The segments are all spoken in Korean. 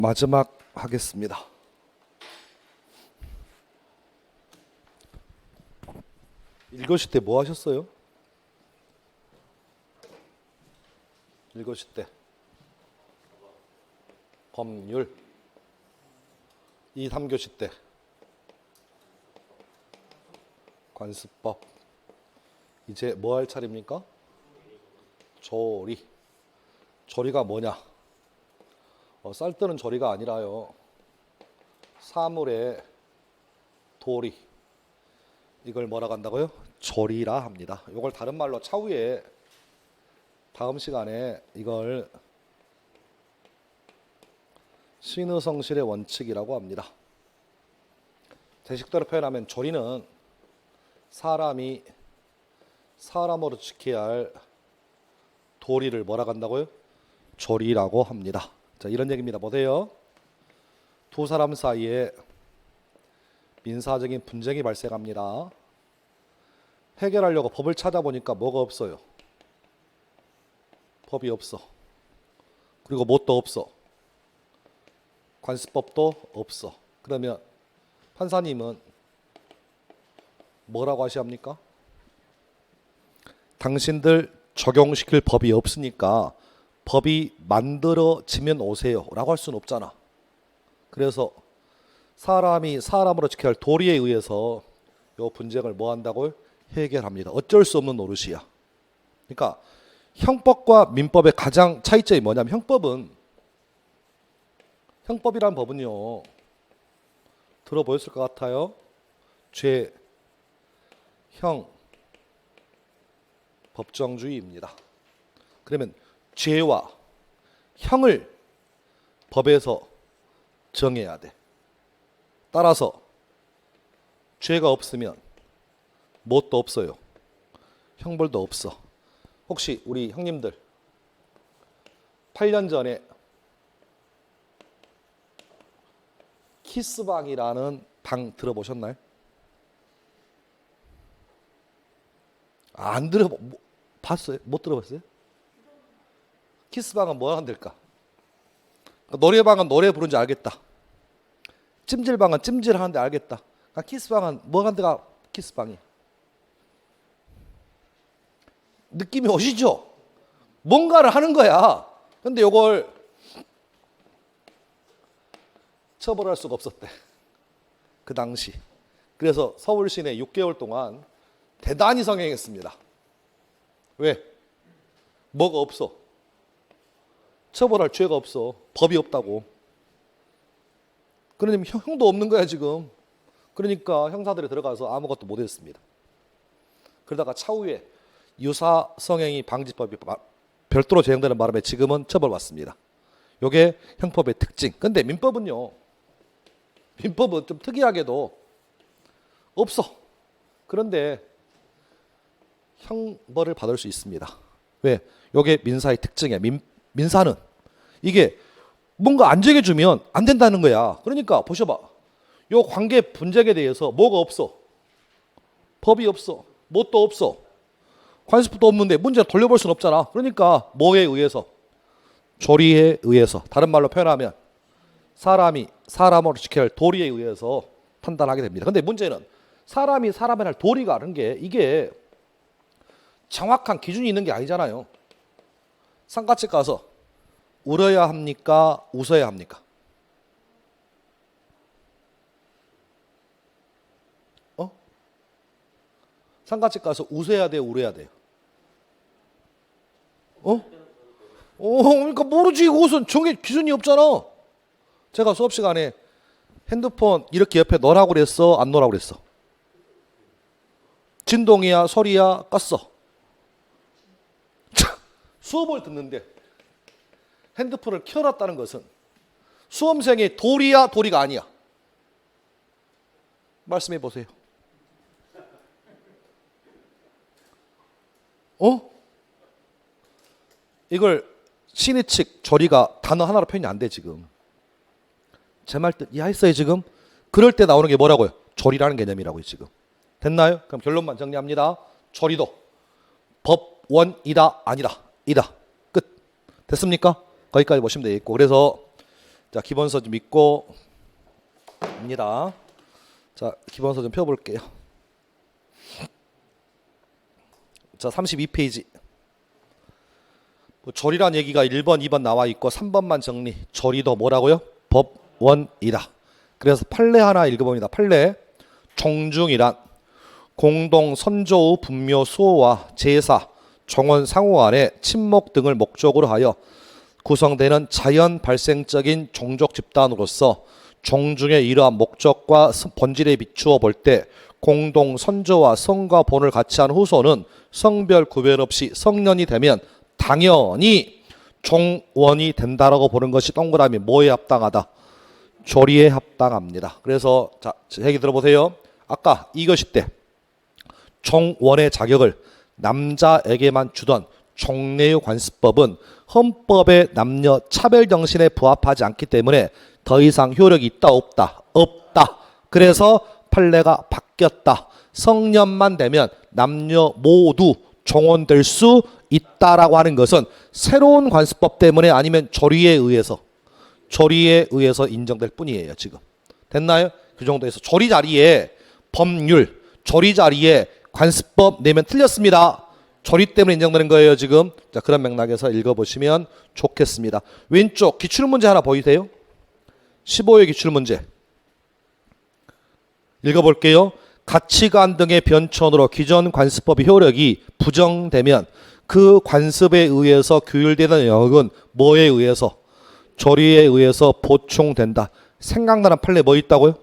마지막 하겠습니다. 읽으실 때 뭐 하셨어요? 읽으실 때 법률, 2, 3교시 때 관습법. 이제 뭐 할 차례입니까? 조리. 조리가 뭐냐? 쌀뜨는 조리가 아니라요, 사물의 도리, 이걸 뭐라고 한다고요? 조리라 합니다. 이걸 다른 말로 차후에 다음 시간에 이걸 신의성실의 원칙이라고 합니다. 대식대로 표현하면 조리는 사람이 사람으로 지켜야 할 도리를 뭐라고 한다고요? 조리라고 합니다. 자, 이런 얘기입니다. 보세요. 두 사람 사이에 민사적인 분쟁이 발생합니다. 해결하려고 법을 찾아보니까 뭐가 없어요? 법이 없어. 그리고 뭣도 없어. 관습법도 없어. 그러면 판사님은 뭐라고 하셔야 합니까? 당신들 적용시킬 법이 없으니까 법이 만들어지면 오세요 라고 할 수는 없잖아. 그래서 사람이 사람으로 지켜야 할 도리에 의해서 이 분쟁을 뭐 한다고요? 해결합니다. 어쩔 수 없는 노릇이야. 그러니까 형법과 민법의 가장 차이점이 뭐냐면, 형법이란 법은요, 들어보셨을 것 같아요. 죄, 형, 법정주의입니다. 그러면 죄와 형을 법에서 정해야 돼. 따라서 죄가 없으면 뭣도 없어요. 형벌도 없어. 혹시 우리 형님들 8년 전에 키스방이라는 방 들어보셨나요? 안 봤어요? 못 들어봤어요? 키스방은 뭐 한del까? 노래방은 노래 부른지 알겠다. 찜질방은 찜질하는데 알겠다. 키스방은 뭐 한데가 키스방이야. 느낌이 오시죠? 뭔가를 하는 거야. 근데 이걸 처벌할 수가 없었대, 그 당시. 그래서 서울시내 6개월 동안 대단히 성행했습니다. 왜? 뭐가 없어. 처벌할 죄가 없어. 법이 없다고. 그러니 형도 없는 거야 지금. 그러니까 형사들이 들어가서 아무것도 못했습니다. 그러다가 차후에 유사성행위 방지법이 별도로 제정되는 바람에 지금은 처벌받습니다. 이게 형법의 특징. 근데 민법은 좀 특이하게도 없어. 그런데 형벌을 받을 수 있습니다. 왜? 이게 민사의 특징이야. 민사는 이게 뭔가 안 정해주면 안 된다는 거야. 그러니까 보셔봐. 요 관계 분쟁에 대해서 뭐가 없어? 법이 없어. 뭣도 없어. 관습법도 없는데 문제를 돌려볼 수는 없잖아. 그러니까 뭐에 의해서? 조리에 의해서. 다른 말로 표현하면 사람이 사람으로 지켜야 할 도리에 의해서 판단하게 됩니다. 근데 문제는 사람이 사람을 할 도리가 아는 게 이게 정확한 기준이 있는 게 아니잖아요. 상가집 가서 울어야 합니까? 웃어야 합니까? 상가집 가서 웃어야 돼요? 울어야 돼요? 그러니까 모르지. 그것은 기준이 없잖아. 제가 수업 시간에 핸드폰 이렇게 옆에 넣으라고 그랬어? 안 넣으라고 그랬어? 진동이야? 소리야? 껐어? 수업을 듣는데 핸드폰을 켜놨다는 것은 수험생의 도리야? 도리가 아니야? 말씀해 보세요. 이걸 신의 측 조리가 단어 하나로 표현이 안 돼 지금. 제 말 뜻 이해했어요 지금? 그럴 때 나오는 게 뭐라고요? 조리라는 개념이라고요 지금. 됐나요? 그럼 결론만 정리합니다. 조리도 법원이다 아니다? 이다. 끝. 됐습니까? 거기까지 보시면 되겠고, 그래서 자, 기본서 좀 읽고 입니다. 자, 기본서 좀 펴볼게요. 자, 32페이지. 뭐 절이란 얘기가 1번, 2번 나와 있고 3번만 정리. 절이도 뭐라고요? 법원이다. 그래서 판례 하나 읽어봅니다. 판례. 종중이란 공동 선조 후 분묘 수호와 제사, 정원 상호 간의 친목 등을 목적으로 하여 구성되는 자연 발생적인 종족 집단으로서 종중의 이러한 목적과 본질에 비추어 볼 때 공동 선조와 성과 본을 같이 한 후손은 성별 구별 없이 성년이 되면 당연히 종원이 된다라고 보는 것이 동그라미 뭐에 합당하다? 조리에 합당합니다. 그래서 자, 얘기 들어보세요. 아까 이것이 때 종원의 자격을 남자에게만 주던 종래의 관습법은 헌법의 남녀 차별 정신에 부합하지 않기 때문에 더 이상 효력이 있다 없다? 없다. 그래서 판례가 바뀌었다. 성년만 되면 남녀 모두 종원될 수 있다라고 하는 것은 새로운 관습법 때문에 아니면 조리에 의해서 인정될 뿐이에요. 지금 됐나요? 그 정도에서 조리 자리에 법률, 조리 자리에 관습법 내면 틀렸습니다. 조리 때문에 인정되는 거예요. 지금 자, 그런 맥락에서 읽어보시면 좋겠습니다. 왼쪽 기출문제 하나 보이세요? 15의 기출문제 읽어볼게요. 가치관 등의 변천으로 기존 관습법의 효력이 부정되면 그 관습에 의해서 규율되는 영역은 뭐에 의해서? 조리에 의해서 보충된다. 생각나는 판례 뭐 있다고요?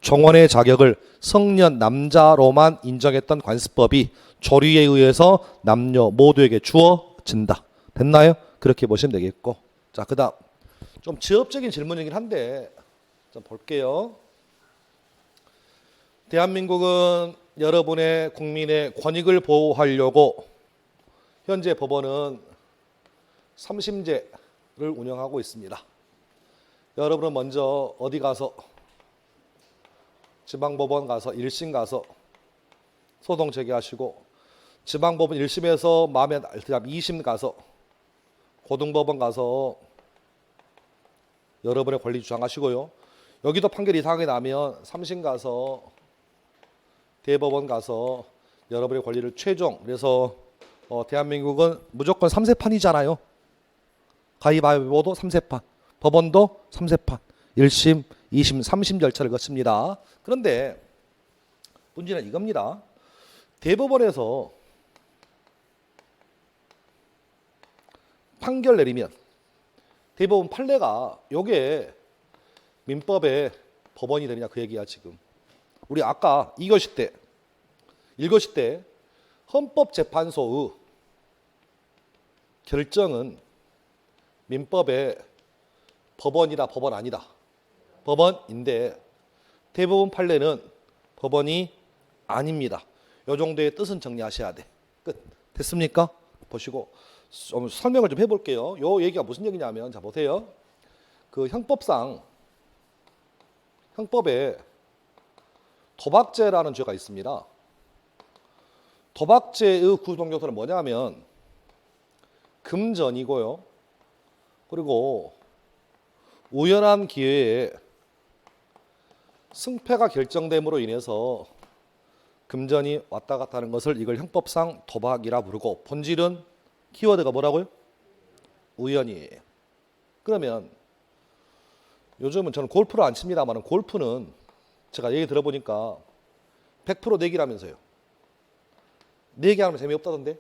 종원의 자격을 성년 남자로만 인정했던 관습법이 조리에 의해서 남녀 모두에게 주어진다. 됐나요? 그렇게 보시면 되겠고. 자, 그 다음 좀 지엽적인 질문이긴 한데 좀 볼게요. 대한민국은 여러분의 국민의 권익을 보호하려고 현재 법원은 3심제를 운영하고 있습니다. 여러분은 먼저 어디 가서 지방법원 가서 1심 가서 소송 제기하시고 지방법원 1심에서 마음에 안 들면 2심 가서 고등법원 가서 여러분의 권리 주장하시고요. 여기도 판결이 이상하게 나면 3심 가서 대법원 가서 여러분의 권리를 최종 그래서 대한민국은 무조건 3세판이잖아요. 가위바위보도 3세판, 법원도 3세판, 1심, 2심, 3심 절차를 거칩니다. 그런데 문제는 이겁니다. 대법원에서 판결 내리면 대법원 판례가 요게 민법의 법원이 되느냐 그 얘기야 지금. 우리 아까 읽으실 때 헌법재판소의 결정은 민법의 법원이다 법원 아니다. 법원인데 대법원 판례는 법원이 아닙니다. 요 정도의 뜻은 정리하셔야 돼. 끝. 됐습니까? 보시고 좀 설명을 좀 해볼게요. 요 얘기가 무슨 얘기냐면 자 보세요. 그 형법에 도박죄라는 죄가 있습니다. 도박죄의 구성 요소는 뭐냐면 금전이고요. 그리고 우연한 기회에 승패가 결정됨으로 인해서 금전이 왔다 갔다 하는 것을 이걸 형법상 도박이라 부르고 본질은 키워드가 뭐라고요? 우연이에요. 그러면 요즘은 저는 골프를 안 칩니다만 골프는 제가 얘기 들어보니까 100% 내기라면서요. 내기하면 재미없다던데?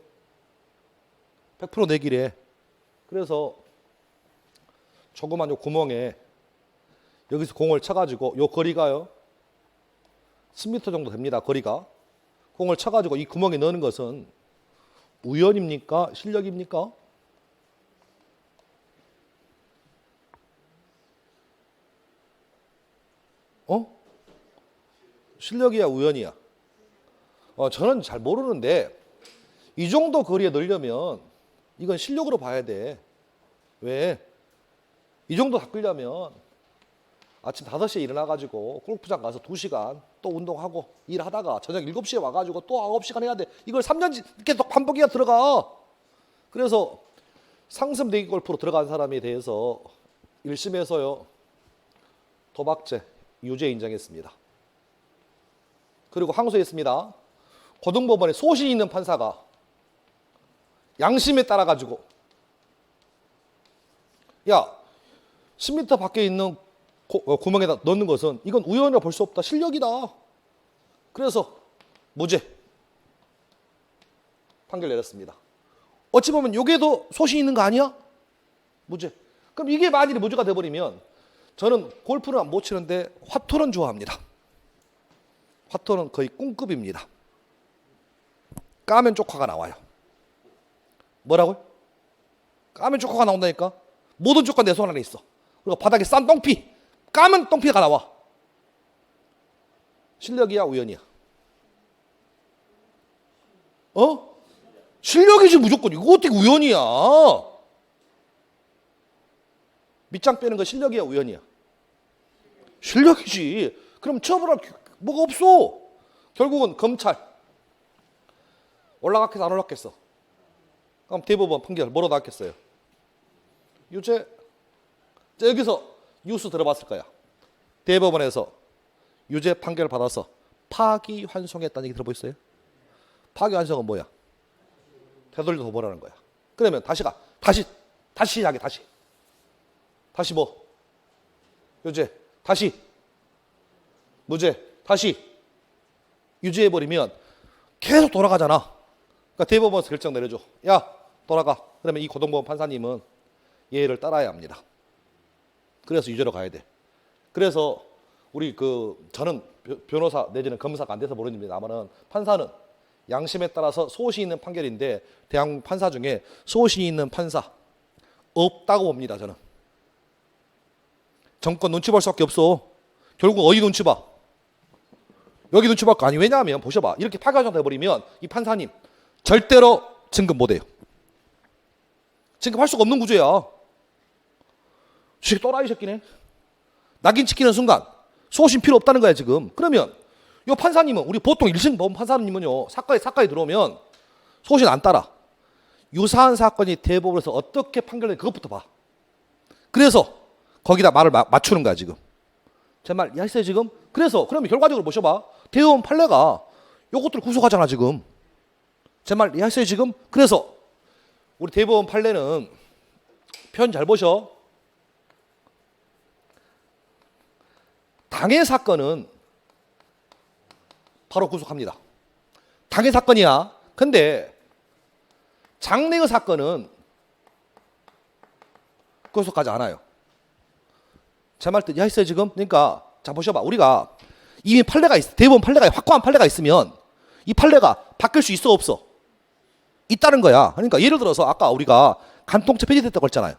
100% 내기래. 그래서 조그만 요 구멍에 여기서 공을 쳐가지고 요 거리가요 10m 정도 됩니다. 거리가. 공을 쳐가지고 이 구멍에 넣는 것은 우연입니까? 실력입니까? 실력이야 우연이야? 저는 잘 모르는데 이 정도 거리에 넣으려면 이건 실력으로 봐야 돼. 왜? 이 정도 닦으려면 아침 5시에 일어나가지고 골프장 가서 2시간 또 운동하고 일하다가 저녁 7시에 와가지고 또 9시간 해야 돼. 이걸 3년 계속 반복해야 들어가. 그래서 상습 내기 골프로 들어간 사람에 대해서 1심에서요 도박죄, 유죄 인정했습니다. 그리고 항소했습니다. 고등법원에 소신 있는 판사가 양심에 따라 가지고 야 10m 밖에 있는 구멍에다 넣는 것은 이건 우연이라 볼 수 없다. 실력이다. 그래서 무죄 판결 내렸습니다. 어찌 보면 이게도 소신 있는 거 아니야? 무죄. 그럼 이게 만일에 무죄가 돼버리면 저는 골프는 못 치는데 화토는 좋아합니다. 화토는 거의 꿈급입니다. 까면 쪽화가 나와요. 뭐라고요? 까면 쪽화가 나온다니까? 모든 쪽화 내 손 안에 있어. 그리고 바닥에 싼 똥피. 까면 똥피가 나와. 실력이야, 우연이야? 어? 실력이지 무조건. 이거 어떻게 우연이야? 밑장 빼는 거 실력이야, 우연이야? 실력이지. 그럼 처벌할 뭐가 없어. 결국은 검찰. 올라갔겠어, 안 올라갔겠어? 그럼 대법원 판결 뭐로 나왔겠어요? 유죄. 자, 여기서 뉴스 들어봤을 거야. 대법원에서 유죄 판결 받아서 파기환송했다는 얘기 들어보셨어요? 파기환송은 뭐야? 되돌려서 뭐라는 거야? 그러면 다시 가. 다시 시작해. 다시 뭐? 유죄. 다시 무죄. 다시 유죄해버리면 계속 돌아가잖아. 그러니까 대법원에서 결정 내려줘. 야, 돌아가. 그러면 이 고등법원 판사님은 예를 따라야 합니다. 그래서 유죄로 가야 돼. 그래서 우리 저는 변호사 내지는 검사가 안 돼서 모르겠습니다만은 판사는 양심에 따라서 소신 있는 판결인데 대한민국 판사 중에 소신 있는 판사 없다고 봅니다. 저는. 정권 눈치 볼 수밖에 없어. 결국 어디 눈치 봐? 여기 눈치 볼 거 아니. 왜냐하면 보셔봐. 이렇게 파기환송 돼버리면 이 판사님 절대로 진급 못해요. 진급할 수가 없는 구조야. 또라이 새끼네. 낙인 찍히는 순간 소신 필요 없다는 거야 지금. 그러면 이 판사님은 우리 보통 1심 법원 판사님은요 사건에 들어오면 소신 안 따라. 유사한 사건이 대법원에서 어떻게 판결되는지 그것부터 봐. 그래서 거기다 말을 맞추는 거야 지금. 제 말 이해하세요 지금? 그래서 그러면 결과적으로 보셔봐. 대법원 판례가 요것들 구속하잖아 지금. 제 말 이해하세요 지금? 그래서 우리 대법원 판례는 표현 잘 보셔. 당해 사건은 바로 구속합니다. 당해 사건이야. 근데 장래의 사건은 구속하지 않아요. 제 말 이해하세요 지금? 그러니까 자 보셔봐. 우리가 이미 판례가 대법원 판례가 확고한 판례가 있으면 이 판례가 바뀔 수 있어 없어? 있다는 거야. 그러니까 예를 들어서 아까 우리가 간통죄 폐지됐다고 했잖아요.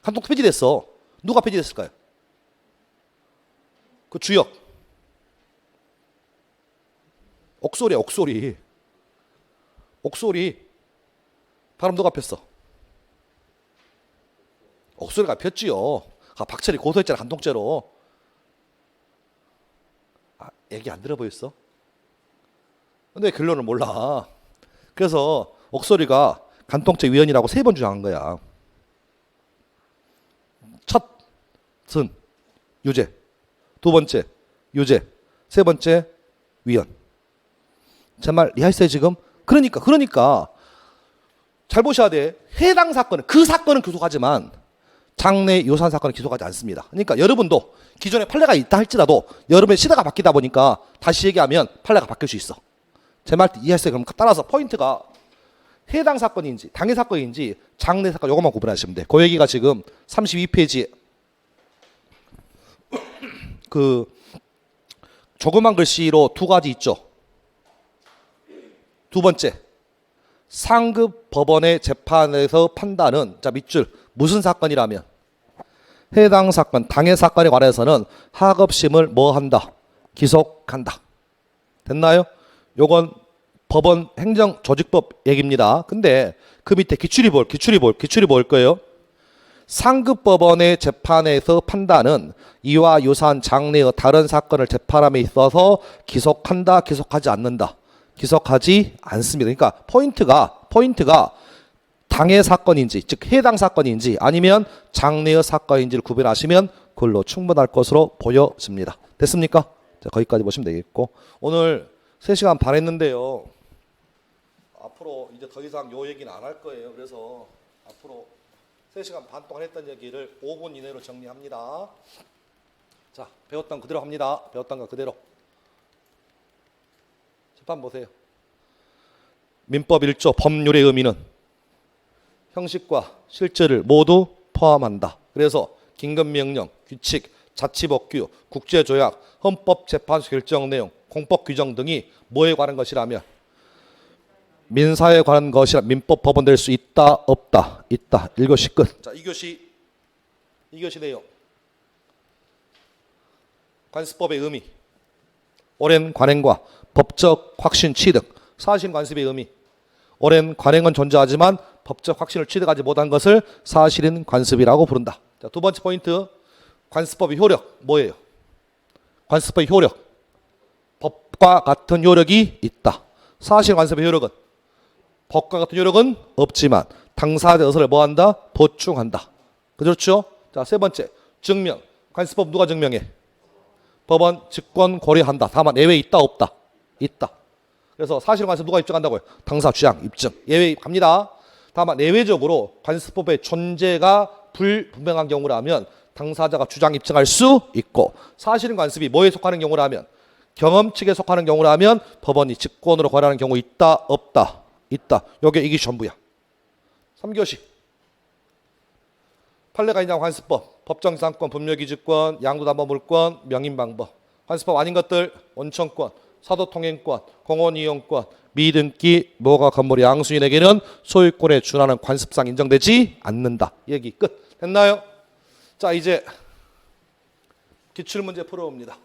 간통죄 폐지됐어. 누가 폐지됐을까요? 그 주역. 옥소리야 옥소리. 옥소리. 바람 누가 폈어? 옥소리가 폈지요. 박철이 고소했잖아 간통죄로. 얘기 안 들어보였어? 근데 결론을 몰라. 그래서 옥소리가 간통죄 위헌이라고 3번 주장한 거야. 첫은 유죄, 두 번째 유죄, 세 번째 위헌. 제 말 이해하세요 지금? 그러니까 잘 보셔야 돼. 해당 사건은 그 사건은 기소하지만 장래 유사한 사건은 기소하지 않습니다. 그러니까 여러분도 기존에 판례가 있다 할지라도 여러분의 시대가 바뀌다 보니까 다시 얘기하면 판례가 바뀔 수 있어. 제 말 이해하세요? 그럼 따라서 포인트가 해당 사건인지 당해 사건인지 장래 사건 요것만 구분하시면 돼. 그 얘기가 지금 32페이지에 그 조그만 글씨로 2가지 있죠. 두 번째, 상급 법원의 재판에서 판단은 자 밑줄 무슨 사건이라면 해당 사건 당해 사건에 관해서는 하급심을 뭐 한다? 기속한다. 됐나요? 요건 법원 행정조직법 얘기입니다. 근데 그 밑에 기출이 뭘 거예요? 상급 법원의 재판에서 판단은 이와 유사한 장래의 다른 사건을 재판함에 있어서 기속한다, 기속하지 않는다. 기속하지 않습니다. 그러니까 포인트가 당해 사건인지 즉 해당 사건인지 아니면 장래의 사건인지를 구별하시면 그걸로 충분할 것으로 보여집니다. 됐습니까? 자, 거기까지 보시면 되겠고, 오늘 3시간 반 했는데요. 앞으로 이제 더 이상 요 얘기는 안 할 거예요. 그래서 앞으로 3시간 반 동안 했던 얘기를 5분 이내로 정리합니다. 자, 배웠던 그대로 합니다. 배웠던 거 그대로. 재판 보세요. 민법 1조 법률의 의미는 형식과 실제를 모두 포함한다. 그래서 긴급명령, 규칙, 자치법규, 국제조약, 헌법재판소 결정 내용, 공법 규정 등이 뭐에 관한 것이라면 민사에 관한 것이라 민법 법원 될 수 있다, 없다, 있다. 1교시 끝. 자, 2교시 내용. 관습법의 의미. 오랜 관행과 법적 확신 취득. 사실 관습의 의미. 오랜 관행은 존재하지만 법적 확신을 취득하지 못한 것을 사실인 관습이라고 부른다. 자, 두 번째 포인트. 관습법의 효력. 뭐예요? 관습법의 효력. 법과 같은 효력이 있다. 사실 관습의 효력은 법과 같은 효력은 없지만 당사자 의사를 뭐한다? 보충한다. 그렇죠? 자, 세 번째. 증명. 관습법 누가 증명해? 법원 직권 고려한다. 다만 예외 있다, 없다? 있다. 그래서 사실 관습 누가 입증한다고요? 당사 주장 입증. 예외 갑니다. 다만 예외적으로 관습법의 존재가 불분명한 경우라면 당사자가 주장 입증할 수 있고, 사실 관습이 뭐에 속하는 경우라면 경험칙에 속하는 경우라면 법원이 직권으로 고려하는 경우 있다, 없다? 있다. 요게 이게 전부야. 3교시. 판례가 인정 관습법, 법정상권, 법률기지권, 양도담보물권, 명인방법. 관습법 아닌 것들 원청권, 사도통행권, 공원이용권, 미등기, 모가 건물의 양수인에게는 소유권에 준하는 관습상 인정되지 않는다. 얘기 끝. 됐나요? 자, 이제 기출문제 풀어봅니다.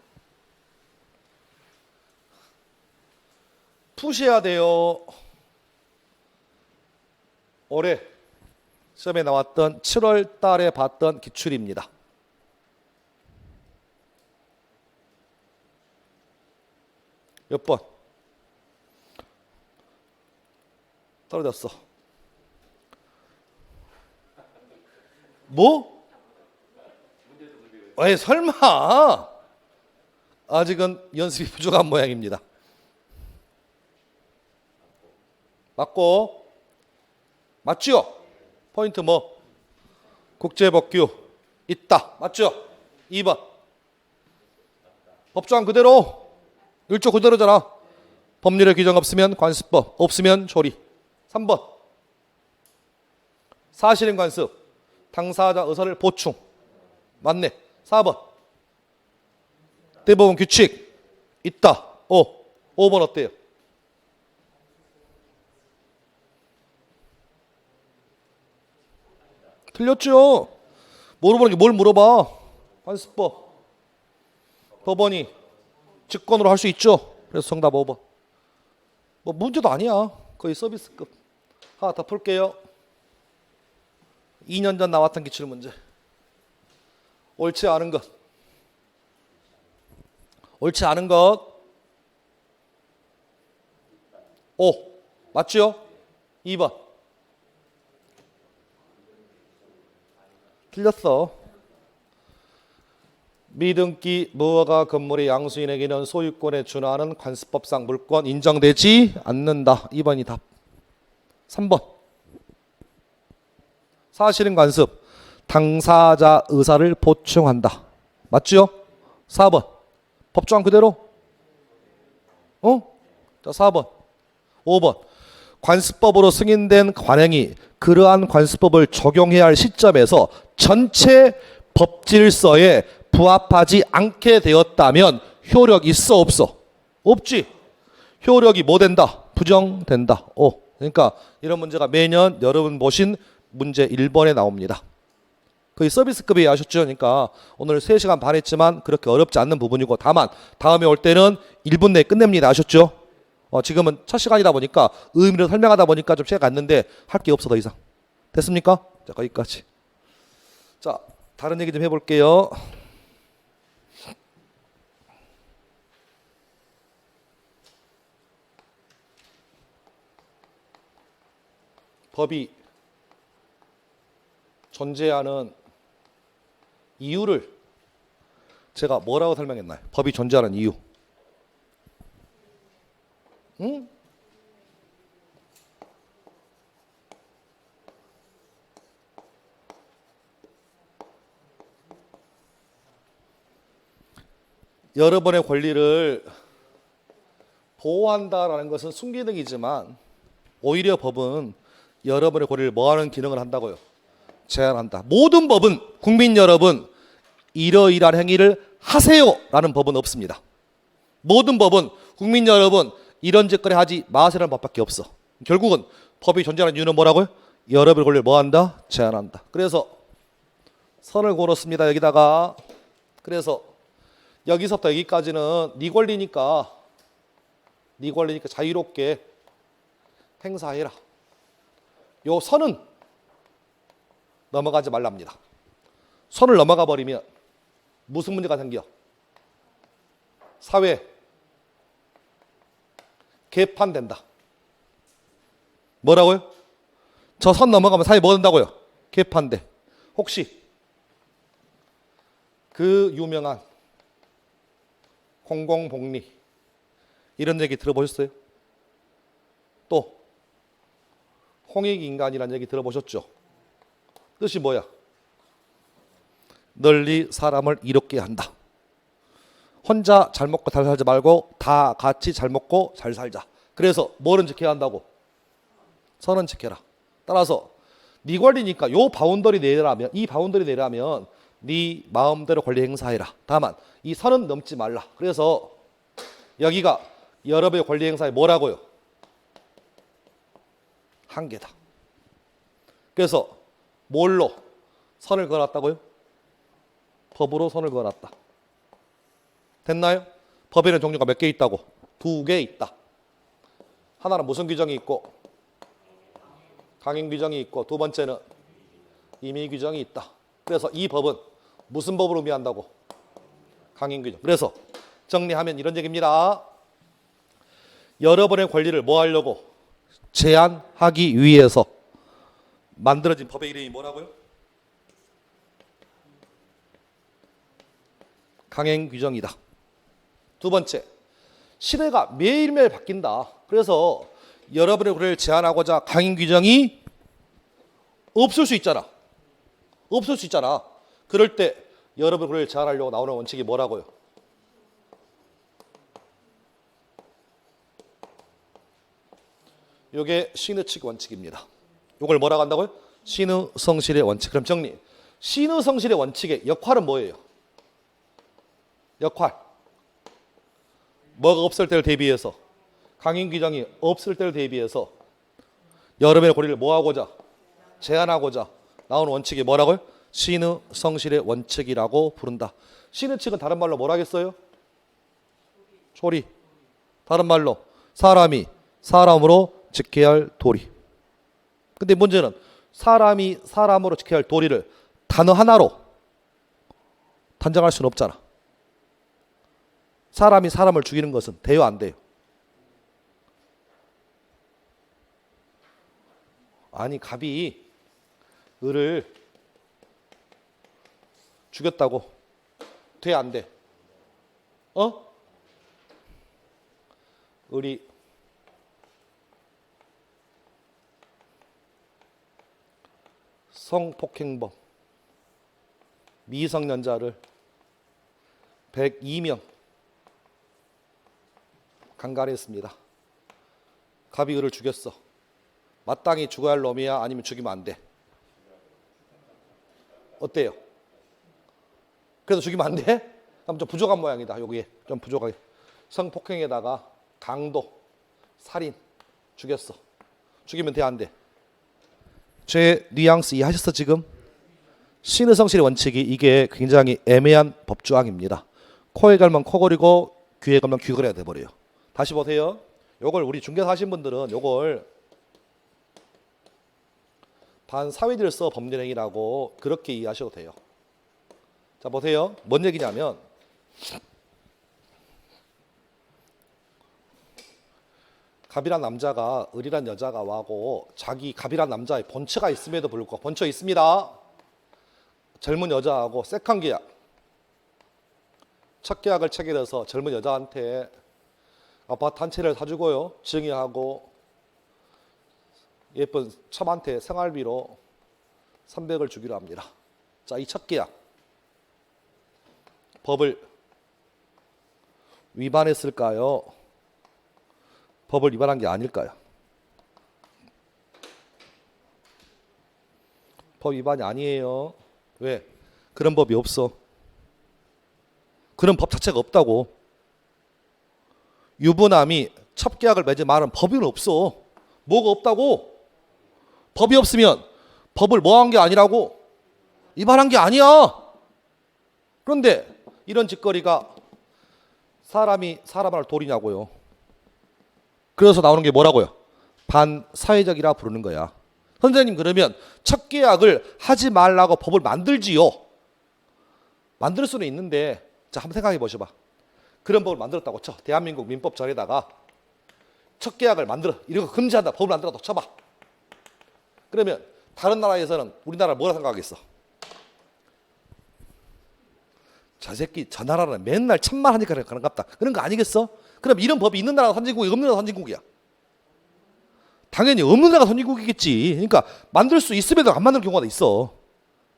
푸셔야 돼요. 올해 시험에 나왔던 7월 달에 봤던 기출입니다. 몇 번? 떨어졌어. 뭐? 에이, 설마. 아직은 연습이 부족한 모양입니다. 맞고. 맞죠? 포인트 뭐? 국제법규 있다. 맞죠? 2번. 법조항 그대로. 1조 그대로잖아. 법률에 규정 없으면 관습법, 없으면 조리. 3번. 사실인 관습. 당사자 의사를 보충. 맞네. 4번. 대법원 규칙. 있다. 5번 어때요? 틀렸죠? 물어보는 게 뭘 물어봐? 관습법. 법원이 직권으로 할 수 있죠? 그래서 정답 5번. 뭐 문제도 아니야. 거의 서비스급. 하나 더 풀게요. 2년 전 나왔던 기출문제. 옳지 않은 것. 옳지 않은 것. 5. 맞죠? 2번. 틀렸어. 미등기 무허가 건물의 양수인에게는 소유권에 준하는 관습법상 물권 인정되지 않는다. 2번이 답. 3번. 사실인 관습. 당사자 의사를 보충한다. 맞죠? 4번. 법조항 그대로. 자, 4번. 5번. 관습법으로 승인된 관행이 그러한 관습법을 적용해야 할 시점에서 전체 법질서에 부합하지 않게 되었다면 효력 있어, 없어? 없지. 효력이 뭐 된다? 부정된다. 그러니까 이런 문제가 매년 여러분 보신 문제 1번에 나옵니다. 거의 서비스급이에요. 아셨죠? 그러니까 오늘 3시간 반 했지만 그렇게 어렵지 않는 부분이고, 다만 다음에 올 때는 1분 내에 끝냅니다. 아셨죠? 지금은 첫 시간이다 보니까 의미를 설명하다 보니까 좀 시간 갔는데 할 게 없어 더 이상. 됐습니까? 자, 거기까지. 자, 다른 얘기 좀 해볼게요. 법이 존재하는 이유를 제가 뭐라고 설명했나요? 법이 존재하는 이유. 응? 여러분의 권리를 보호한다라는 것은 순기능이지만 오히려 법은 여러분의 권리를 뭐하는 기능을 한다고요? 제한한다. 모든 법은 국민 여러분 이러이러한 행위를 하세요라는 법은 없습니다. 모든 법은 국민 여러분 이런 짓거리 하지 마세요라는 법밖에 없어. 결국은 법이 존재하는 이유는 뭐라고요? 여러분의 권리를 뭐한다? 제한한다. 그래서 선을 그었습니다. 여기다가. 그래서 여기서부터 여기까지는 네 권리니까 자유롭게 행사해라. 요 선은 넘어가지 말랍니다. 선을 넘어가 버리면 무슨 문제가 생겨? 사회 개판된다. 뭐라고요? 저 선 넘어가면 사회 뭐 된다고요? 개판돼. 혹시 그 유명한 공공복리 이런 얘기 들어보셨어요? 또 홍익인간이라는 얘기 들어보셨죠? 뜻이 뭐야? 널리 사람을 이롭게 한다. 혼자 잘 먹고 잘 살지 말고 다 같이 잘 먹고 잘 살자. 그래서 뭐는 지켜야 한다고? 선은 지켜라. 따라서 네 권리니까 요 바운더리 내라면, 이 바운더리 내라면 네 마음대로 권리 행사해라. 다만 이 선은 넘지 말라. 그래서 여기가 여러분의 권리 행사에 뭐라고요? 한계다. 그래서 뭘로 선을 그어놨다고요? 법으로 선을 그어놨다. 됐나요? 법에는 종류가 몇 개 있다고? 2개 있다. 하나는 무슨 규정이 있고? 강행 규정이 있고, 두 번째는 임의 규정이 있다. 그래서 이 법은 무슨 법을 의미한다고? 강행 규정. 그래서 정리하면 이런 얘기입니다. 여러분의 권리를 뭐 하려고? 제한하기 위해서 만들어진 법의 이름이 뭐라고요? 강행 규정이다. 두 번째, 시대가 매일매일 바뀐다. 그래서 여러분의 권리를 제한하고자 강행 규정이 없을 수 있잖아. 없을 수 있잖아. 그럴 때 여러분의 권리를 제한하려고 나오는 원칙이 뭐라고요? 이게 신의칙 원칙입니다. 이걸 뭐라고 한다고요? 신의성실의 원칙. 그럼 정리. 신의성실의 원칙의 역할은 뭐예요? 역할. 뭐가 없을 때를 대비해서, 강행 규정이 없을 때를 대비해서 여러분의 권리를 뭐하고자? 제한하고자 나오는 원칙이 뭐라고요? 신의성실의 원칙이라고 부른다. 신의칙은 다른 말로 뭐라 하겠어요? 조리. 다른 말로 사람이 사람으로 지켜야 할 도리. 근데 문제는 사람이 사람으로 지켜야 할 도리를 단어 하나로 단정할 수는 없잖아. 사람이 사람을 죽이는 것은 돼요, 안 돼요? 아니, 갑이 을을 죽였다고 돼, 안 돼? 을이 성폭행범 미성년자를 102명 강간했습니다. 갑이 을을 죽였어. 마땅히 죽어야 할 놈이야? 아니면 죽이면 안 돼? 어때요? 그래서 죽이면 안 돼? 그럼 좀 부족한 모양이다. 여기에 좀 부족하게. 성폭행에다가 강도, 살인 죽였어. 죽이면 돼, 안 돼? 제 뉘앙스 이해하셨어 지금? 신의성실의 원칙이 이게 굉장히 애매한 법조항입니다. 코에 걸면 코걸이고 귀에 걸면 귀걸이가 돼버려요. 다시 보세요. 요걸 우리 중개사 하신 분들은 요걸 반사회질서 법률행위라고 그렇게 이해하셔도 돼요. 자, 보세요. 뭔 얘기냐면 갑이란 남자가 을이란 여자가 와고 자기 갑이란 남자의 본처가 있음에도 불구하고 본처 있습니다. 젊은 여자하고 섹한 계약 첫 계약을 체결해서 젊은 여자한테 아파트 한 채를 사주고요. 증여하고 예쁜 첨한테 생활비로 300을 주기로 합니다. 자, 이 첫 계약. 법을 위반했을까요? 법을 위반한 게 아닐까요? 법 위반이 아니에요. 왜? 그런 법이 없어. 그런 법 자체가 없다고. 유부남이 첫 계약을 맺은 말은 법이 없어. 뭐가 없다고? 법이 없으면 법을 뭐 한 게 아니라고? 위반한 게 아니야. 그런데 이런 짓거리가 사람이 사람을 도리냐고요. 그래서 나오는 게 뭐라고요? 반사회적이라 부르는 거야. 선생님, 그러면 첫 계약을 하지 말라고 법을 만들지요. 만들 수는 있는데, 자, 한번 생각해 보셔봐. 그런 법을 만들었다고 쳐. 대한민국 민법전에다가 첫 계약을 만들어. 이런 거 금지한다. 법을 만들었다고 쳐봐. 그러면 다른 나라에서는 우리나라를 뭐라 생각하겠어? 저 새끼 저 나라는 맨날 천만 하니까 그런갑다. 그런 거 아니겠어? 그럼 이런 법이 있는 나라가 선진국이 없는 나라가 선진국이야. 당연히 없는 나라가 선진국이겠지. 그러니까 만들 수 있음에도 안 만드는 경우가 있어.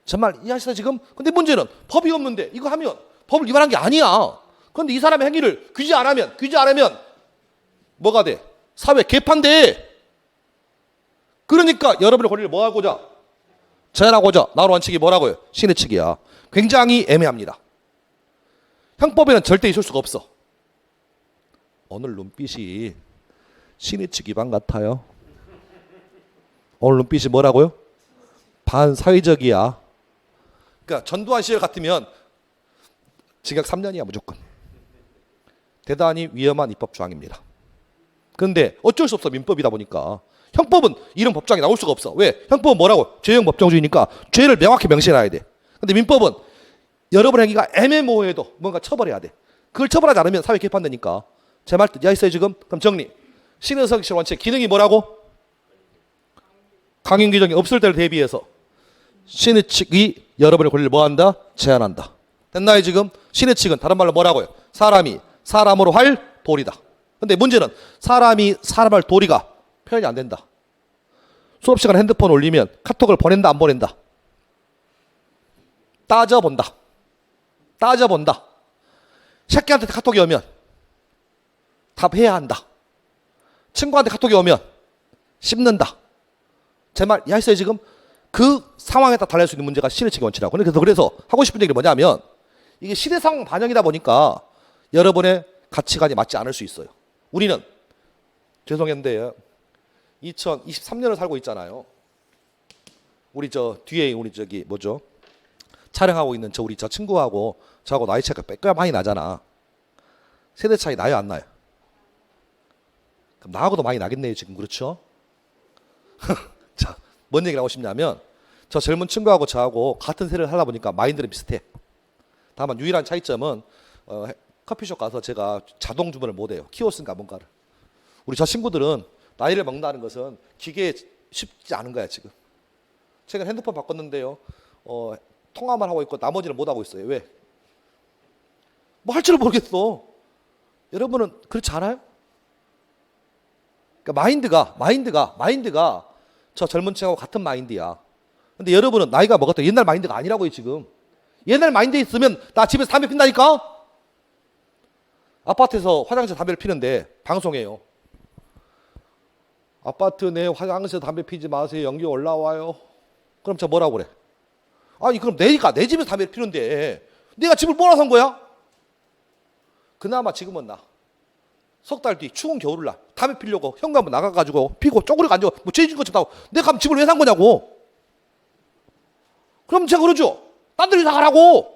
정말 이해하시나 지금? 근데 문제는 법이 없는데 이거 하면 법을 위반한 게 아니야. 그런데 이 사람의 행위를 규제 안 하면 뭐가 돼? 사회 개판돼. 그러니까 여러분의 권리를 뭐 하고자? 제한하고자 나오는 원칙이 뭐라고요? 신의 측이야. 굉장히 애매합니다. 형법에는 절대 있을 수가 없어. 오늘 눈빛이 신의 측 위반 같아요. 오늘 눈빛이 뭐라고요? 반사회적이야. 그러니까 전두환 시절 같으면 징역 3년이야 무조건. 대단히 위험한 입법 조항입니다. 그런데 어쩔 수 없어. 민법이다 보니까. 형법은 이런 법조항이 나올 수가 없어. 왜? 형법은 뭐라고? 죄형 법정주의니까 죄를 명확히 명시해놔야 돼. 근데 민법은 여러분 행위가 애매모호해도 뭔가 처벌해야 돼. 그걸 처벌하지 않으면 사회 개판되니까. 제 말 이해했어요 지금? 그럼 정리. 신의성실 원칙 기능이 뭐라고? 강행 규정이 없을 때를 대비해서 신의 측이 여러분의 권리를 뭐한다? 제한한다. 됐나요 지금? 신의 측은 다른 말로 뭐라고요? 사람이 사람으로 할 도리다. 근데 문제는 사람이 사람을 도리가 표현이 안 된다. 수업 시간에 핸드폰 올리면 카톡을 보낸다 안 보낸다? 따져본다. 새끼한테 카톡이 오면 답해야 한다. 친구한테 카톡이 오면 씹는다. 제 말 이해하셨어요 지금? 그 상황에 따라 달릴 수 있는 문제가 신의 측의 원칙이라고. 그래서 하고 싶은 얘기는 뭐냐면 이게 시대 상황 반영이다 보니까 여러분의 가치관이 맞지 않을 수 있어요. 우리는 죄송한데 2023년을 살고 있잖아요. 우리 저 뒤에 우리 저기 뭐죠? 촬영하고 있는 우리 저 친구하고 저하고 나이 차이가 꽤 많이 나잖아. 세대 차이 나요 안 나요? 그럼 나하고도 많이 나겠네요 지금. 그렇죠? 자, 뭔 얘기를 하고 싶냐면 저 젊은 친구하고 저하고 같은 세대를 살다 보니까 마인드는 비슷해. 다만 유일한 차이점은 커피숍 가서 제가 자동 주문을 못해요. 키오스인가 뭔가를. 우리 저 친구들은 나이를 먹는다는 것은 기계에 쉽지 않은 거야 지금. 최근 핸드폰 바꿨는데요. 통화만 하고 있고 나머지는 못 하고 있어요. 왜? 뭐 할 줄을 모르겠어. 여러분은 그렇지 않아요? 그러니까 마인드가 저 젊은 층하고 같은 마인드야. 근데 여러분은 나이가 먹었다 옛날 마인드가 아니라고요 지금. 옛날 마인드에 있으면 나 집에서 담배 핀다니까. 아파트에서 화장실에서 담배를 피는데 방송해요. 아파트 내 화장실에서 담배 피지 마세요. 연기 올라와요. 그럼 저 뭐라고 그래? 아니 그럼 내가 내 집에서 담배를 피는데 내가 집을 몰아서 한 거야? 그나마 지금은 나. 석 달 뒤 추운 겨울날 담배 피려고 현관문 나가가지고 피고 쪼그려 앉아 뭐 죄진 것처럼 하고 내가 가면 집을 왜 산 거냐고. 그럼 제가 그러죠. 딴 데로 나가라고.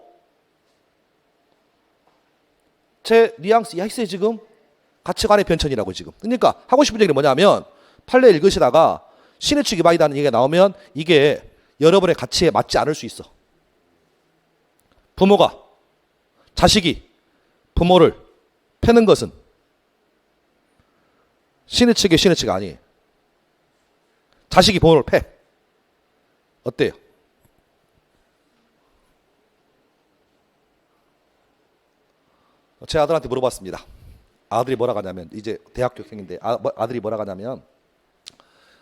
제 뉘앙스 이해했어요 지금? 가치관의 변천이라고 지금. 그러니까 하고 싶은 얘기는 뭐냐면 판례 읽으시다가 신의 측 위반이라는 얘기가 나오면 이게 여러분의 가치에 맞지 않을 수 있어. 부모가 자식이 부모를 패는 것은 신의 측이 아니에요. 자식이 부모를 패. 어때요? 제 아들한테 물어봤습니다. 아들이 뭐라 하냐면 이제 대학교생인데 아들이 뭐라 하냐면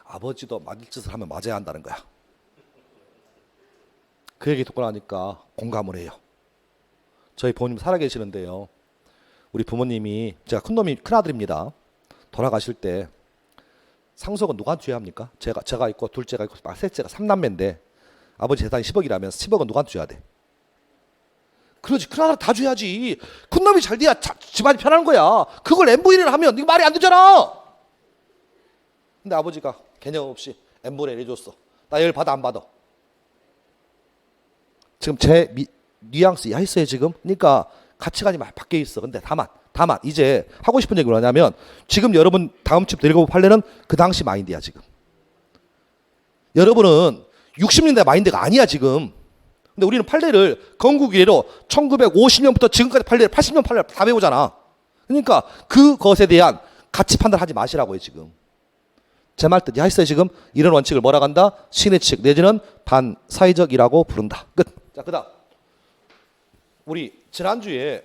아버지도 맞을 짓을 하면 맞아야 한다는 거야. 그 얘기 듣고 나니까 공감을 해요. 저희 부모님 살아계시는데요. 우리 부모님이 제가 큰아들입니다. 돌아가실 때 상속은 누가 줘야 합니까? 제가 있고 둘째가 있고 셋째가 3남매인데 아버지 재산이 10억이라면 10억은 누구한테 줘야 돼? 그러지. 큰아들 다 줘야지. 큰놈이 잘 돼야 집안이 편한 거야. 그걸 n분의 1을 하면 이거 말이 안 되잖아. 근데 아버지가 개념 없이 n분의 1 해줬어. 나 열 받아 안 받아? 지금 제 뉘앙스 이해했어요 지금? 그러니까 가치관이 바뀌어 있어. 근데 다만 이제 하고 싶은 얘기 뭐냐면 지금 여러분 다음 주부터 읽어볼 판례는 그 당시 마인드야 지금. 여러분은 60년대 마인드가 아니야 지금. 근데 우리는 판례를 건국 이래로 1950년부터 지금까지 판례를 80년 판례를 다 배우잖아. 그러니까 그것에 대한 가치 판단하지 마시라고요 지금. 제 말 뜻 이해했어요 지금? 이런 원칙을 뭐라 한다? 신의칙 내지는 반사회적이라고 부른다. 끝. 자 그다음 우리 지난주에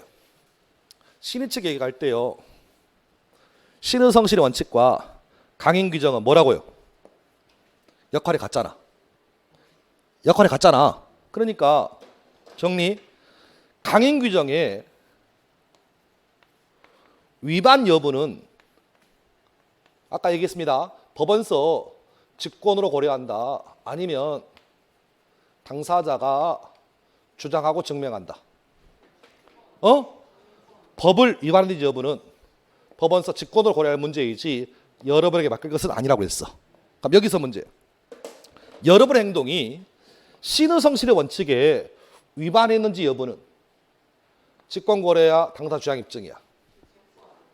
신의칙 얘기할 때요. 신의성실의 원칙과 강행규정은 뭐라고요? 역할이 같잖아. 그러니까 정리. 강행규정의 위반 여부는 아까 얘기했습니다. 법원서 직권으로 고려한다. 아니면 당사자가 주장하고 증명한다. 법을 위반한지 여부는 법원서 직권으로 고려할 문제이지 여러분에게 맡길 것은 아니라고 했어. 그럼 여기서 문제. 여러분의 행동이 신의성실의 원칙에 위반했는지 여부는 직권 고려야 당사 주장 입증이야.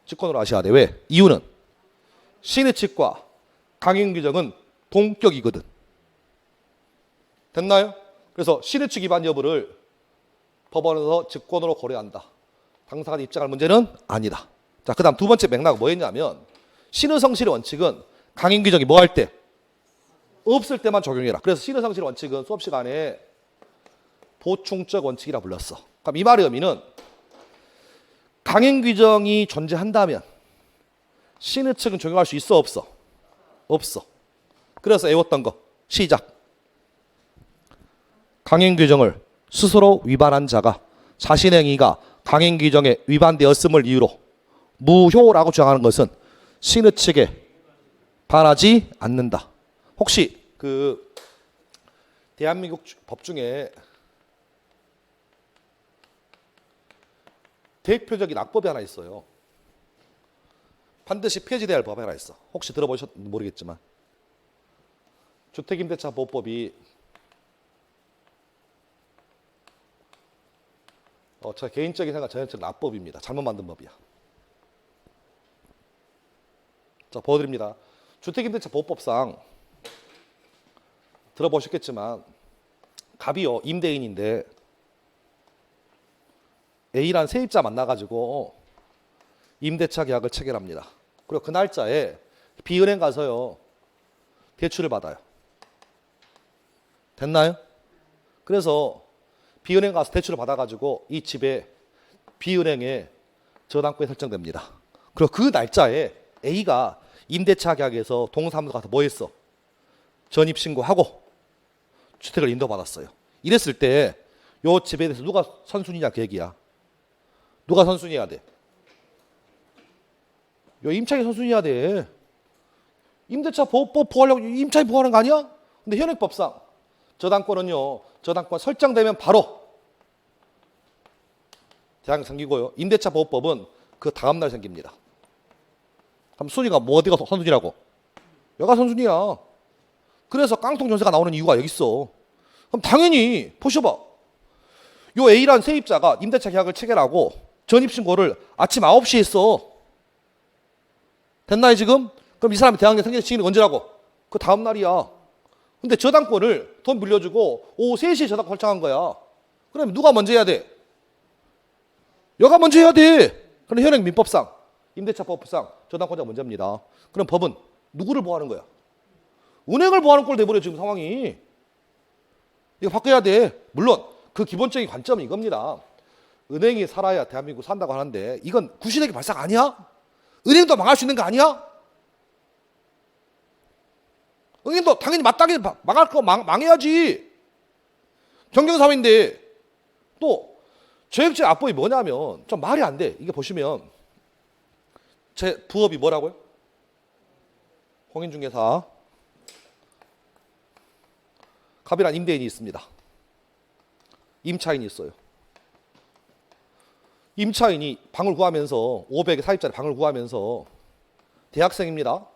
직권으로 하셔야 돼. 왜? 이유는 신의칙과 강행규정은 동격이거든. 됐나요? 그래서 신의칙 위반 여부를 법원에서 직권으로 고려한다. 당사가 입증할 문제는 아니다. 자, 그 다음 두 번째 맥락은 뭐였냐면 신의성실의 원칙은 강행규정이 뭐 할 때? 없을 때만 적용해라. 그래서 신의성실의 원칙은 수업 시간에 보충적 원칙이라 불렀어. 그럼 이 말의 의미는 강행규정이 존재한다면 신의칙은 적용할 수 있어 없어? 없어. 그래서 외웠던 거 시작. 강행규정을 스스로 위반한 자가 자신의 행위가 강행규정에 위반되었음을 이유로 무효라고 주장하는 것은 신의칙에 반하지 않는다. 혹시 그 대한민국 법 중에 대표적인 악법이 하나 있어요. 반드시 폐지돼야 할 법이 하나 있어. 혹시 들어보셨는지 모르겠지만 주택임대차 보호법이 제 개인적인 생각 전형적인 악법입니다. 잘못 만든 법이야. 자, 보여드립니다. 주택임대차 보호법상 들어보셨겠지만 갑이요 임대인인데 A란 세입자 만나가지고 임대차 계약을 체결합니다. 그리고 그 날짜에 B은행 가서요 대출을 받아요. 됐나요? 그래서 B은행 가서 대출을 받아가지고 이 집에 B은행에 저당권이 설정됩니다. 그리고 그 날짜에 A가 임대차 계약에서 동사무소 가서 뭐 했어? 전입신고하고 주택을 인도받았어요. 이랬을 때 요 집에 대해서 누가 선순위냐 그 얘기야. 누가 선순위해야 돼? 요 임차인이 선순위해야 돼. 임대차 보호법 보호하려고 임차인 보호하는 거 아니야? 근데 현행법상 저당권은요. 저당권 설정되면 바로 대항 생기고요. 임대차 보호법은 그 다음 날 생깁니다. 그럼 순위가 뭐 어디가 선순위라고? 여가 선순위야. 그래서 깡통 전세가 나오는 이유가 여기 있어. 그럼 당연히 보셔봐. 요 A란 세입자가 임대차 계약을 체결하고 전입신고를 아침 9시에 했어. 됐나요 지금? 그럼 이 사람이 대항력 생기는 언제라고? 그 다음 날이야. 근데 저당권을 돈 빌려주고 오후 3시에 저당권 설정한 거야. 그럼 누가 먼저 해야 돼? 여가 먼저 해야 돼. 그럼 현행 민법상 임대차 법상 저당권자가 먼저입니다. 그럼 법은 누구를 보호하는 거야? 은행을 보호하는 꼴 돼버려 지금 상황이. 이거 바꿔야 돼. 물론 그 기본적인 관점은 이겁니다. 은행이 살아야 대한민국 산다고 하는데 이건 구시대기 발상 아니야? 은행도 망할 수 있는 거 아니야? 은행도 당연히 마땅히 망할 거 망해야지. 경쟁사회인데 또 조액제 압법이 뭐냐면 좀 말이 안 돼. 이게 보시면 제 부업이 뭐라고요? 공인중개사. 갑이란 임대인이 있습니다. 임차인이 있어요. 임차인이 방을 구하면서 500에 4입짜리 방을 구하면서 대학생입니다.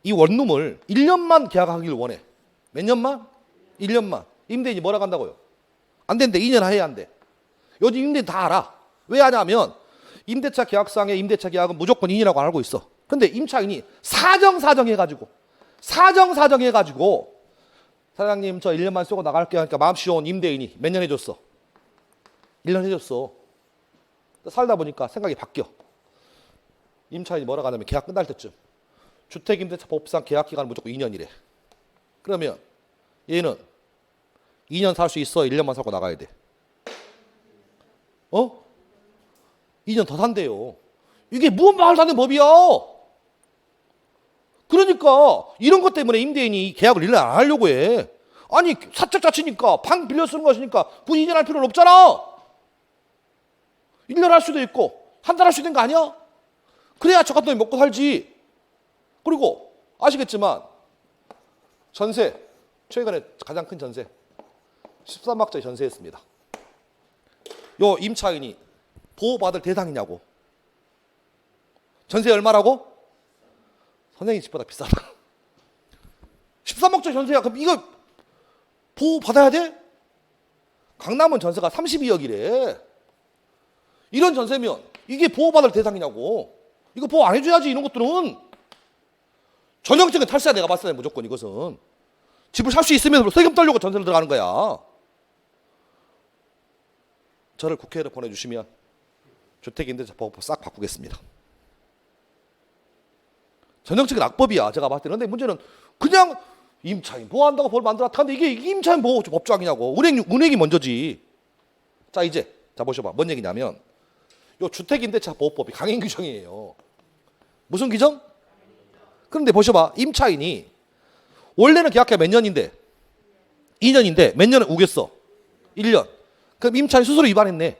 이 원룸을 1년만 계약하기를 원해. 몇 년만? 1년만. 임대인이 뭐라고 한다고요? 안 된대. 2년 해야 한대. 요즘 임대인 다 알아. 왜 하냐면 임대차 계약상의 임대차 계약은 무조건 2년이라고 알고 있어. 근데 임차인이 사정해가지고 사장님 저 1년만 쓰고 나갈게요 하니까 마음씨 좋은 임대인이 몇 년 해줬어? 1년 해줬어. 살다 보니까 생각이 바뀌어. 임차인이 뭐라고 하냐면 계약 끝날 때쯤 주택임대차 법상 계약기간은 무조건 2년이래. 그러면 얘는 2년 살 수 있어? 1년만 살고 나가야 돼? 2년 더 산대요. 이게 무슨 말도 안 되는 법이야. 그러니까 이런 것 때문에 임대인이 계약을 1년 안 하려고 해. 아니 사적 자치니까 방 빌려 쓰는 것이니까 굳이 2년 할 필요는 없잖아. 1년 할 수도 있고 한 달 할 수 있는 거 아니야? 그래야 저 같은 놈이 먹고 살지. 그리고 아시겠지만 전세, 최근에 가장 큰 전세 13억짜리 전세했습니다. 요 임차인이 보호받을 대상이냐고. 전세 얼마라고? 선생님 집보다 비싸다. 13억짜리 전세야. 그럼 이거 보호받아야 돼? 강남은 전세가 32억이래. 이런 전세면 이게 보호받을 대상이냐고. 이거 보호 안 해줘야지. 이런 것들은 전형적인 탈세야. 내가 봤을 때 무조건 이것은 집을 살 수 있으면 세금 떨려고 전세를 들어가는 거야. 저를 국회로 보내주시면 주택임대차법 싹 바꾸겠습니다. 전형적인 악법이야. 제가 봤을 때. 그런데 문제는 그냥 임차인 보호한다고 법을 만들었다는데 이게 임차인 보호 법조항이냐고. 은행이 먼저지. 자 이제 자 보셔봐. 뭔 얘기냐면 요 주택임대차보호법이 강행 규정이에요. 무슨 규정? 그런데 보셔봐. 임차인이 원래는 계약기가 몇 년인데 2년인데 몇 년을 우겼어? 1년. 그럼 임차인 스스로 위반했네.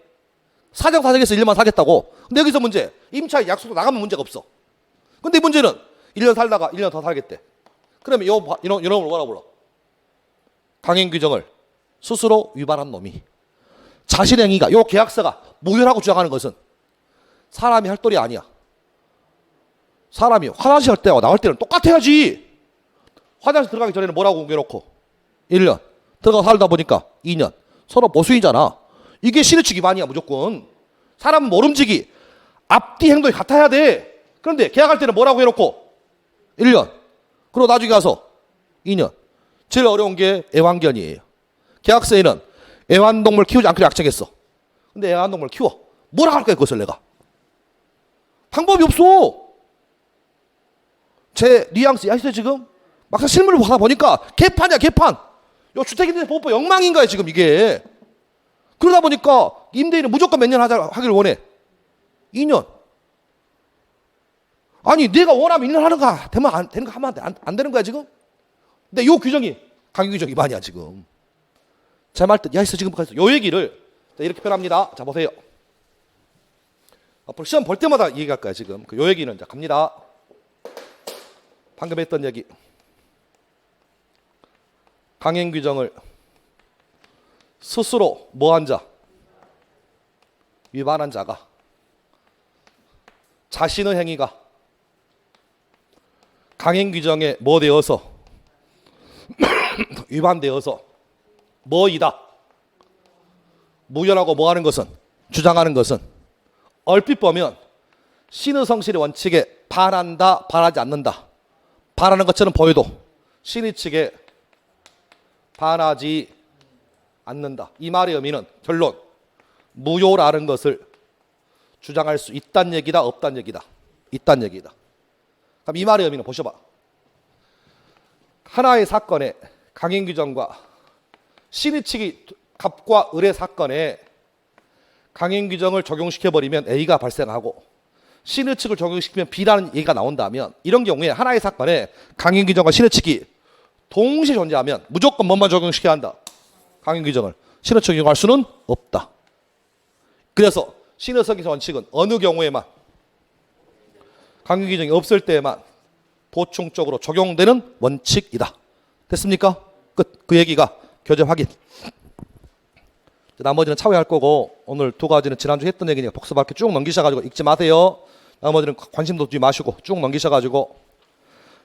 사정사정해서 1년만 사겠다고. 근데 여기서 문제. 임차인 약속도 나가면 문제가 없어. 근데 문제는 1년 살다가 1년 더 살겠대. 그러면 이놈을 뭐라고 불러? 강행 규정을 스스로 위반한 놈이 자신의 행위가 요 계약서가 무효라고 주장하는 것은 사람이 할 도리 아니야. 사람이 화장실 할 때와 나올 때는 똑같아야지. 화장실 들어가기 전에는 뭐라고 옮겨놓고 1년 들어가 살다 보니까 2년 서로 모순이잖아. 이게 신의축 위반이야 무조건. 사람은 모름지기 앞뒤 행동이 같아야 돼. 그런데 계약할 때는 뭐라고 해놓고 1년 그리고 나중에 가서 2년. 제일 어려운 게 애완견이에요. 계약서에는 애완동물 키우지 않기로 약정했어. 근데 애완동물 키워. 뭐라 할 거야 그것을 내가. 방법이 없어. 제 뉘앙스 아시죠 지금? 막상 실물을 하다 보니까 개판이야 개판. 요 주택임대차보호법 엉망인 거야 지금 이게. 그러다 보니까 임대인은 무조건 몇 년 하기를 원해. 2년. 아니 내가 원하면 1년 하는 거 되면 안 되는 거 하면 안 되는 거야 지금? 근데 요 규정이 강요 규정 위반이야 지금. 제 말 뜻 야있어 지금까지 요 얘기를 이렇게 표현합니다. 자 보세요. 앞으로 시험 볼 때마다 얘기할 거야 지금. 요 얘기는 자 갑니다. 방금 했던 얘기. 강행 규정을 스스로 뭐한 자? 위반한 자가 자신의 행위가 강행 규정에 뭐 되어서 위반되어서 뭐이다. 무효라고 뭐 하는 것은 주장하는 것은 얼핏 보면 신의 성실의 원칙에 반한다, 반하지 않는다. 반하는 것처럼 보여도 신의 측에 반하지 않는다. 이 말의 의미는 결론 무효라는 것을 주장할 수 있다는 얘기다, 없다는 얘기다. 있다는 얘기다. 그럼 이 말의 의미는 보셔봐. 하나의 사건에 강행 규정과 신의 측이 갑과 을의 사건에 강행 규정을 적용시켜버리면 A가 발생하고 신의 측을 적용시키면 B라는 얘기가 나온다면 이런 경우에 하나의 사건에 강행 규정과 신의 측이 동시에 존재하면 무조건 뭐만 적용시켜야 한다? 강행 규정을. 신의 측 적용할 수는 없다. 그래서 신의 측의 원칙은 어느 경우에만 강행 규정이 없을 때에만 보충적으로 적용되는 원칙이다. 됐습니까? 끝. 그 얘기가 교재 확인. 나머지는 차후에 할 거고 오늘 두 가지는 지난주 했던 얘기니까 복습할게 쭉 넘기셔가지고 읽지 마세요. 나머지는 관심도 두지 마시고 쭉 넘기셔가지고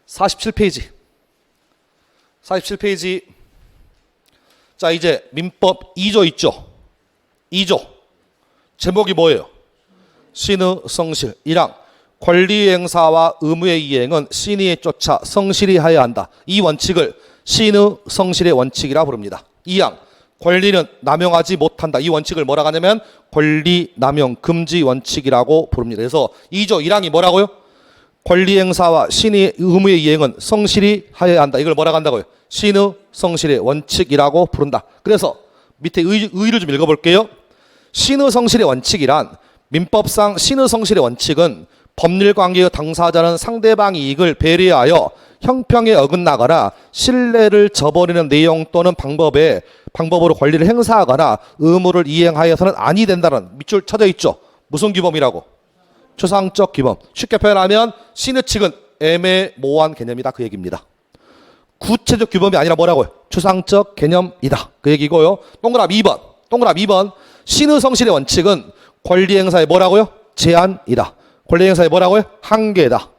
47페이지 47페이지 자 이제 민법 2조 있죠. 2조 제목이 뭐예요? 신의 성실 1항 권리행사와 의무의 이행은 신의에 쫓아 성실히 하여야 한다. 이 원칙을 신의 성실의 원칙이라 부릅니다. 2항 권리는 남용하지 못한다. 이 원칙을 뭐라고 하냐면 권리 남용 금지 원칙이라고 부릅니다. 그래서 2조 1항이 뭐라고요? 권리 행사와 신의 의무의 이행은 성실히 하여야 한다. 이걸 뭐라고 한다고요? 신의 성실의 원칙이라고 부른다. 그래서 밑에 의의를 좀 읽어볼게요. 신의 성실의 원칙이란 민법상 신의 성실의 원칙은 법률관계의 당사자는 상대방의 이익을 배려하여 형평에 어긋나거나 신뢰를 저버리는 내용 또는 방법으로 권리를 행사하거나 의무를 이행하여서는 아니 된다는 밑줄 쳐져 있죠. 무슨 규범이라고? 추상적 규범. 쉽게 표현하면 신의 측은 애매모호한 개념이다. 그 얘기입니다. 구체적 규범이 아니라 뭐라고요? 추상적 개념이다. 그 얘기고요. 동그라미 2번. 동그라미 2번. 신의 성실의 원칙은 권리 행사의 뭐라고요? 제한이다. 권리 행사의 뭐라고요? 한계다.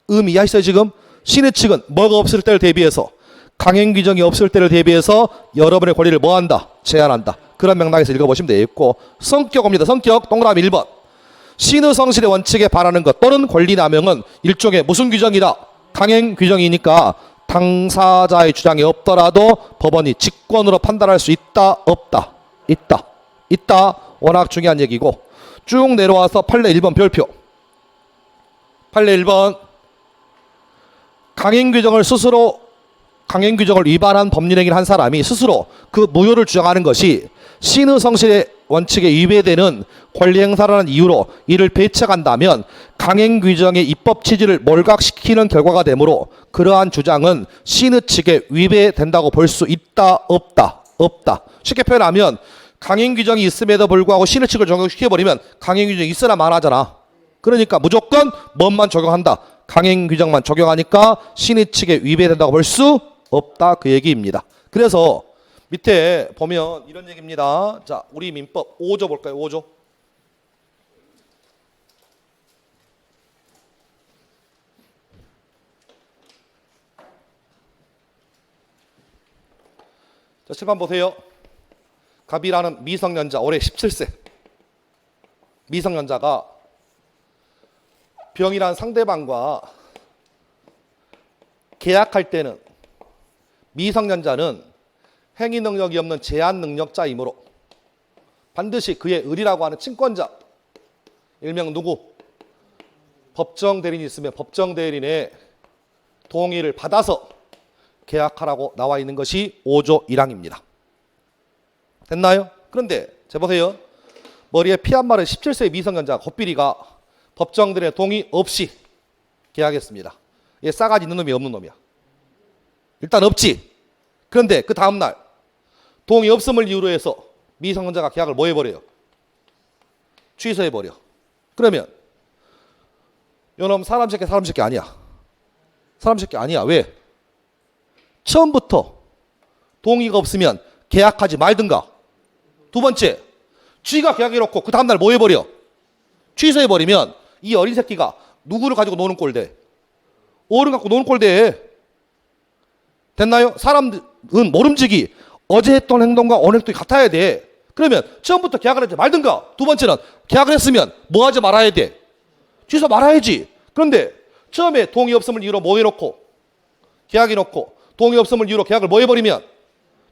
의미 이해하시죠 지금? 신의 측은 뭐가 없을 때를 대비해서 강행 규정이 없을 때를 대비해서 여러분의 권리를 뭐한다? 제한한다. 그런 맥락에서 읽어보시면 되겠고 성격 옵니다. 성격 동그라미 1번. 신의 성실의 원칙에 반하는 것 또는 권리 남용은 일종의 무슨 규정이다? 강행 규정이니까 당사자의 주장이 없더라도 법원이 직권으로 판단할 수 있다? 없다? 있다. 있다. 워낙 중요한 얘기고 쭉 내려와서 판례 1번 별표. 판례 1번. 강행 규정을 위반한 법률행위를 한 사람이 스스로 그 무효를 주장하는 것이 신의 성실의 원칙에 위배되는 권리 행사라는 이유로 이를 배척한다면 강행 규정의 입법 취지를 몰각시키는 결과가 되므로 그러한 주장은 신의 측에 위배된다고 볼 수 있다 없다? 없다. 쉽게 표현하면 강행 규정이 있음에도 불구하고 신의 측을 적용시켜버리면 강행 규정이 있으나 마나잖아. 그러니까 무조건 뭐만 적용한다. 강행 규정만 적용하니까 신의 측에 위배된다고 볼 수 없다. 그 얘기입니다. 그래서 밑에 보면 이런 얘기입니다. 자, 우리 민법 5조 볼까요? 5조. 자, 7번 보세요. 갑이라는 미성년자, 올해 17세. 미성년자가 병이란 상대방과 계약할 때는 미성년자는 행위 능력이 없는 제한 능력자이므로 반드시 그의 의리라고 하는 친권자, 일명 누구? 법정 대리인이 있으면 법정 대리인의 동의를 받아서 계약하라고 나와 있는 것이 5조 1항입니다. 됐나요? 그런데 재보세요. 머리에 피 한 마리 17세의 미성년자 god비리가 법정들의 동의 없이 계약했습니다. 얘 싸가지 있는 놈이 없는 놈이야. 일단 없지. 그런데 그 다음날 동의 없음을 이유로 해서 미성년자가 계약을 뭐 해버려요? 취소해버려. 그러면 요놈 사람 새끼 아니야. 사람 새끼 아니야. 왜? 처음부터 동의가 없으면 계약하지 말든가. 두 번째, 쥐가 계약해놓고 그 다음날 뭐 해버려? 취소해버리면 이 어린 새끼가 누구를 가지고 노는 꼴 돼? 어른 갖고 노는 꼴 돼. 됐나요? 사람은 모름지기 어제 했던 행동과 오늘 행동이 같아야 돼. 그러면 처음부터 계약을 하지 말든가. 두 번째는 계약을 했으면 뭐 하지 말아야 돼? 취소 말아야지. 그런데 처음에 동의 없음을 이유로 뭐 해놓고 계약해놓고 동의 없음을 이유로 계약을 뭐 해버리면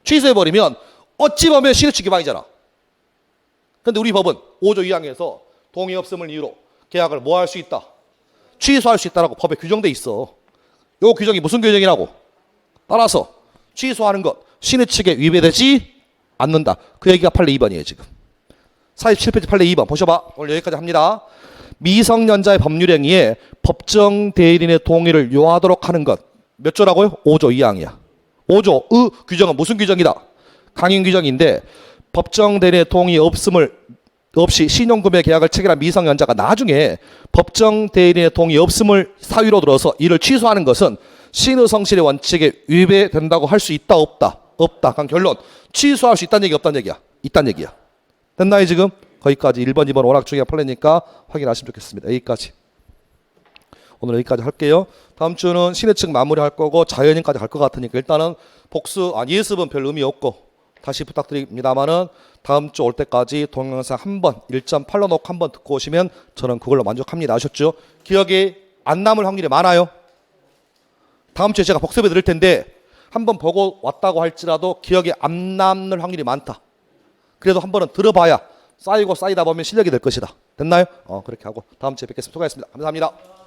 취소해버리면 어찌 보면 신의 측 위반이잖아. 그런데 우리 법은 5조 2항에서 동의 없음을 이유로 계약을 뭐 할 수 있다? 취소할 수 있다라고 법에 규정돼 있어. 요 규정이 무슨 규정이라고? 따라서 취소하는 것 신의 측에 위배되지 않는다. 그 얘기가 판례 2번이에요 지금. 47페이지 판례 2번 보셔봐. 오늘 여기까지 합니다. 미성년자의 법률행위에 법정 대리인의 동의를 요하도록 하는 것. 몇 조라고요? 5조 2항이야. 5조의 규정은 무슨 규정이다? 강행 규정인데 법정 대리인의 동의 없이 신용금융 계약을 체결한 미성년자가 나중에 법정 대리인의 동의 없음을 사유로 들어서 이를 취소하는 것은 신의 성실의 원칙에 위배된다고 할 수 있다 없다? 없다. 그럼 결론 취소할 수 있다는 얘기 없다는 얘기야? 있다는 얘기야. 됐나요 지금? 거기까지 1번 2번 워낙 중요한 판례니까 확인하시면 좋겠습니다. 여기까지. 오늘 여기까지 할게요. 다음 주는 신의 측 마무리할 거고 자연인까지 갈 것 같으니까 일단은 예습은 별 의미 없고 다시 부탁드립니다만은 다음 주 올 때까지 동영상 한번 1.8로 놓고 한번 듣고 오시면 저는 그걸로 만족합니다. 아셨죠? 기억이 안 남을 확률이 많아요. 다음 주에 제가 복습해 드릴 텐데 한번 보고 왔다고 할지라도 기억이 안 남는 확률이 많다. 그래도 한 번은 들어봐야 쌓이고 쌓이다 보면 실력이 될 것이다. 됐나요? 그렇게 하고 다음 주에 뵙겠습니다. 수고하셨습니다. 감사합니다.